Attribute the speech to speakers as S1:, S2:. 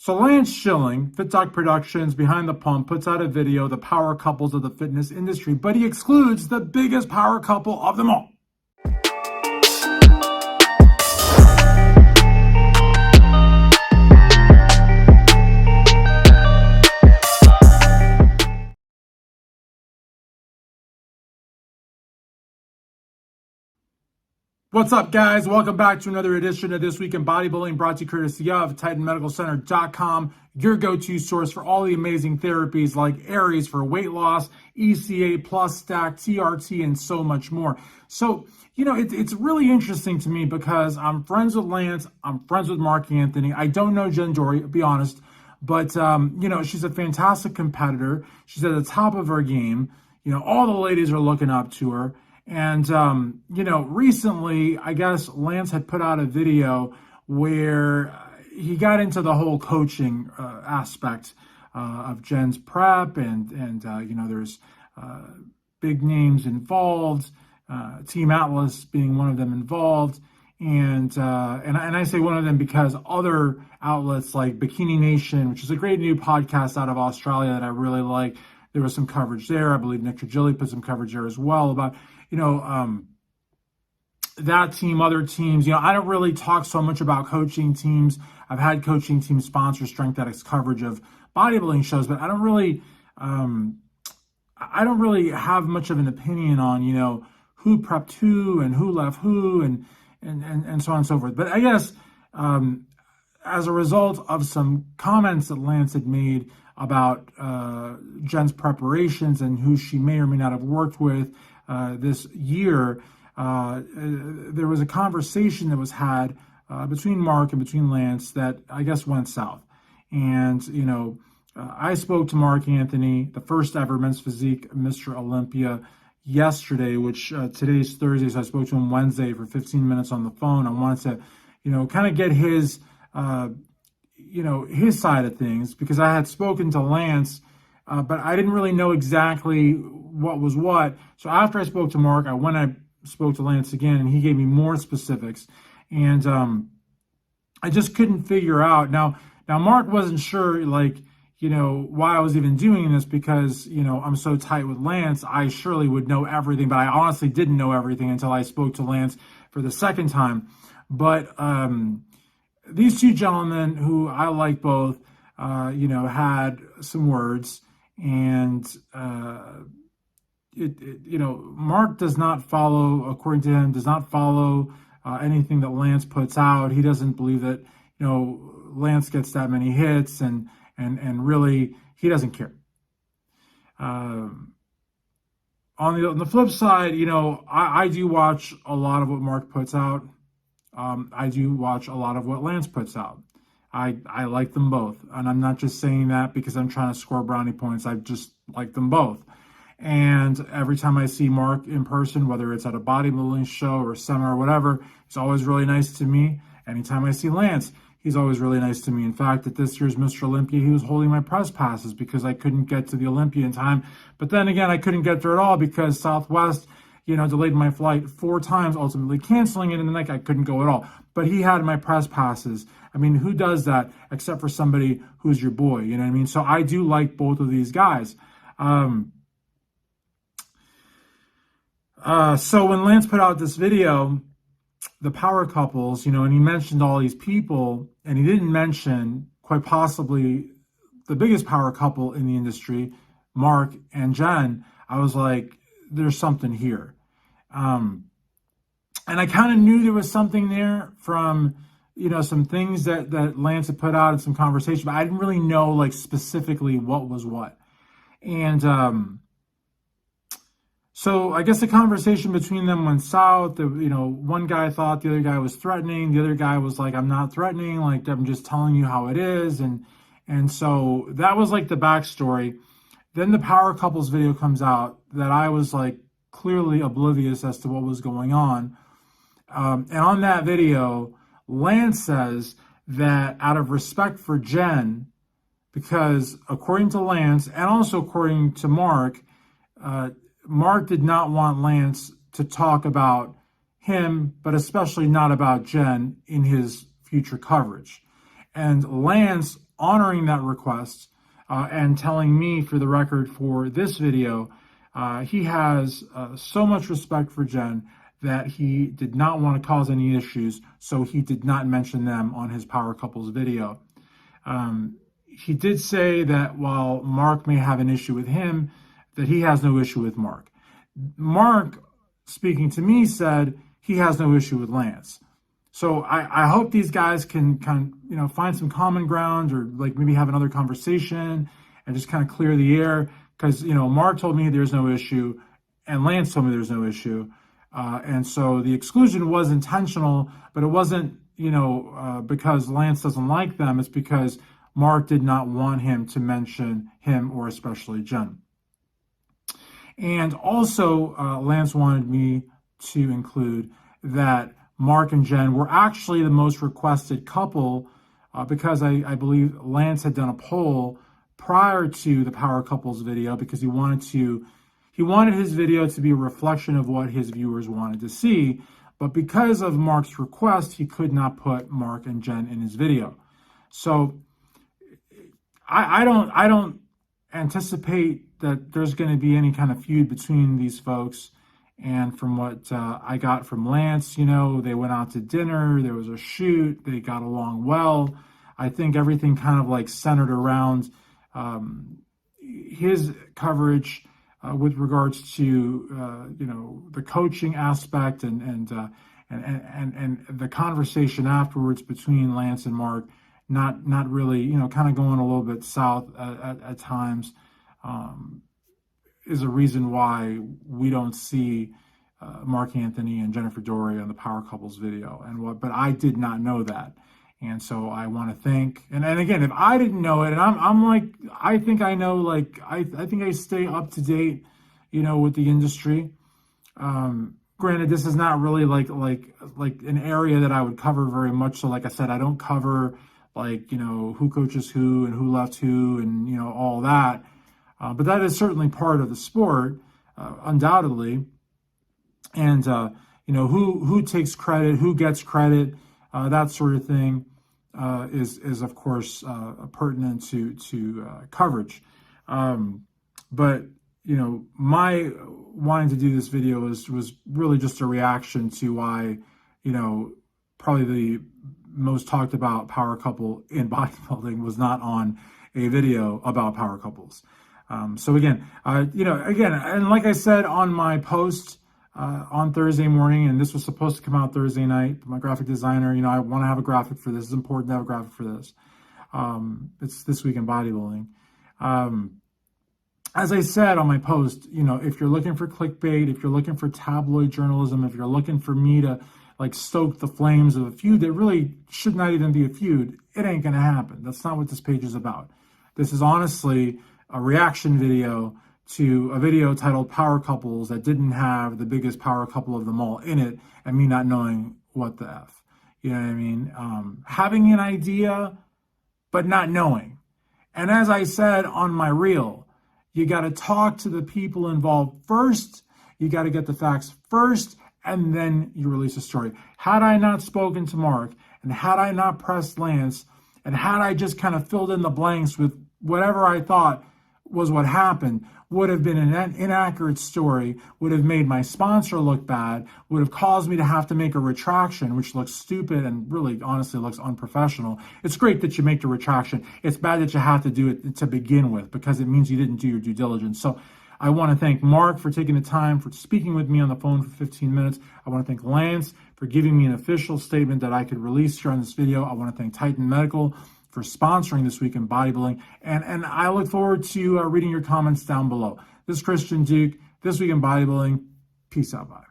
S1: So Lance Schilling, FitDocProductions, Behind the Pump, puts out a video, the power couples of the fitness industry, but he excludes the biggest power couple of them all. What's up, guys? Welcome back to another edition of This Week in Bodybuilding, brought to you courtesy of TitanMedicalCenter.com, your go-to source for all the amazing therapies like Aries for weight loss, ECA plus stack, TRT, and so much more. So, it's really interesting to me because I'm friends with Lance, I'm friends with Mark Anthony. I don't know Dorie, to be honest, but, she's a fantastic competitor. She's at the top of her game. All the ladies are looking up to her. And, recently, I guess Lance had put out a video where he got into the whole coaching aspect of Jen's prep, and there's big names involved, Team Atlas being one of them involved. And I say one of them because other outlets like Bikini Nation, which is a great new podcast out of Australia that I really like, there was some coverage there. I believe Nick Trigilli put some coverage there as well about that team, other teams. I don't really talk so much about coaching teams. I've had coaching team sponsor Strength Addicts coverage of bodybuilding shows, but I don't really have much of an opinion on, who prepped who and who left who and so on and so forth. But I guess as a result of some comments that Lance had made about Jen's preparations and who she may or may not have worked with this year, there was a conversation that was had between Mark and between Lance that I guess went south. And, I spoke to Mark Anthony, the first ever men's physique Mr. Olympia, yesterday, which today's Thursday, so I spoke to him Wednesday for 15 minutes on the phone. I wanted to, kind of get his, his side of things, because I had spoken to Lance, but I didn't really know exactly what was what. So after I spoke to Mark, I spoke to Lance again, and he gave me more specifics. And I just couldn't figure out. Now Mark wasn't sure, why I was even doing this, because, I'm so tight with Lance. I surely would know everything, but I honestly didn't know everything until I spoke to Lance for the second time. But these two gentlemen, who I like both, had some words, and Mark does not follow, according to him, anything that Lance puts out. He doesn't believe that, Lance gets that many hits, and really he doesn't care. On the flip side, I do watch a lot of what Mark puts out. I do watch a lot of what Lance puts out. I like them both. And I'm not just saying that because I'm trying to score brownie points. I just like them both. And every time I see Mark in person, whether it's at a bodybuilding show or seminar or whatever, it's always really nice to me. Anytime I see Lance, he's always really nice to me. In fact, at this year's Mr. Olympia, he was holding my press passes because I couldn't get to the Olympia in time. But then again, I couldn't get there at all because Southwest, delayed my flight 4 times, ultimately canceling it, and then I couldn't go at all. But he had my press passes. I mean, who does that except for somebody who's your boy? You know what I mean? So I do like both of these guys. So when Lance put out this video, the power couples, and he mentioned all these people, and he didn't mention quite possibly the biggest power couple in the industry, Mark and Jen, I was like, there's something here. And I kind of knew there was something there from, some things that Lance had put out in some conversation, but I didn't really know specifically what was what. And so I guess the conversation between them went south. One guy thought the other guy was threatening. The other guy was like, I'm not threatening. I'm just telling you how it is. And so that was the backstory. Then the power couples video comes out that I was clearly oblivious as to what was going on. And on that video, Lance says that out of respect for Jen, because according to Lance and also according to Mark, Mark did not want Lance to talk about him, but especially not about Jen in his future coverage. And Lance honoring that request and telling me, for the record, for this video, he has so much respect for Jen that he did not want to cause any issues, so he did not mention them on his Power Couples video. He did say that while Mark may have an issue with him, that he has no issue with Mark. Mark, speaking to me, said he has no issue with Lance. So I hope these guys can find some common ground, or like maybe have another conversation and just kind of clear the air. Because Mark told me there's no issue, and Lance told me there's no issue, and so the exclusion was intentional, but it wasn't because Lance doesn't like them. It's because Mark did not want him to mention him, or especially Jen. And also, Lance wanted me to include that Mark and Jen were actually the most requested couple because I believe Lance had done a poll prior to the Power Couples video, because he wanted his video to be a reflection of what his viewers wanted to see. But because of Mark's request, he could not put Mark and Jen in his video. So I don't anticipate that there's going to be any kind of feud between these folks. And from what I got from Lance, they went out to dinner, there was a shoot, they got along well. I think everything kind of like centered around his coverage with regards to the coaching aspect and the conversation afterwards between Lance and Mark, not really kind of going a little bit south at times. Is a reason why we don't see Mark Anthony and Jennifer Dorie on the Power Couples video. But I did not know that. And so I want to thank, and again, if I didn't know it, and I'm like, I think I know, like, I think I stay up to date, with the industry. Granted, this is not really like an area that I would cover very much. So like I said, I don't cover who coaches who and who left who and, all that. But that is certainly part of the sport, undoubtedly. And, who takes credit, who gets credit, that sort of thing is of course, pertinent to coverage. But, my wanting to do this video was really just a reaction to why, probably the most talked about power couple in bodybuilding was not on a video about power couples. So again, and like I said on my post on Thursday morning, and this was supposed to come out Thursday night, my graphic designer, I want to have a graphic for this. It's important to have a graphic for this. It's This Week in Bodybuilding. As I said on my post, if you're looking for clickbait, if you're looking for tabloid journalism, if you're looking for me to stoke the flames of a feud that really should not even be a feud, it ain't going to happen. That's not what this page is about. This is honestly a reaction video to a video titled Power Couples that didn't have the biggest power couple of them all in it, and me not knowing what the F. You know what I mean? Having an idea, but not knowing. And as I said on my reel, you got to talk to the people involved first. You got to get the facts first, and then you release a story. Had I not spoken to Mark, and had I not pressed Lance, and had I just kind of filled in the blanks with whatever I thought was what happened, would have been an inaccurate story, would have made my sponsor look bad, would have caused me to have to make a retraction, which looks stupid and really honestly looks unprofessional. It's great that you make the retraction. It's bad that you have to do it to begin with, because it means you didn't do your due diligence. So I want to thank Mark for taking the time, for speaking with me on the phone for 15 minutes. I want to thank Lance for giving me an official statement that I could release here on this video. I want to thank Titan Medical for sponsoring This Week in Bodybuilding. And I look forward to reading your comments down below. This is Christian Duke, This Week in Bodybuilding. Peace out, bye.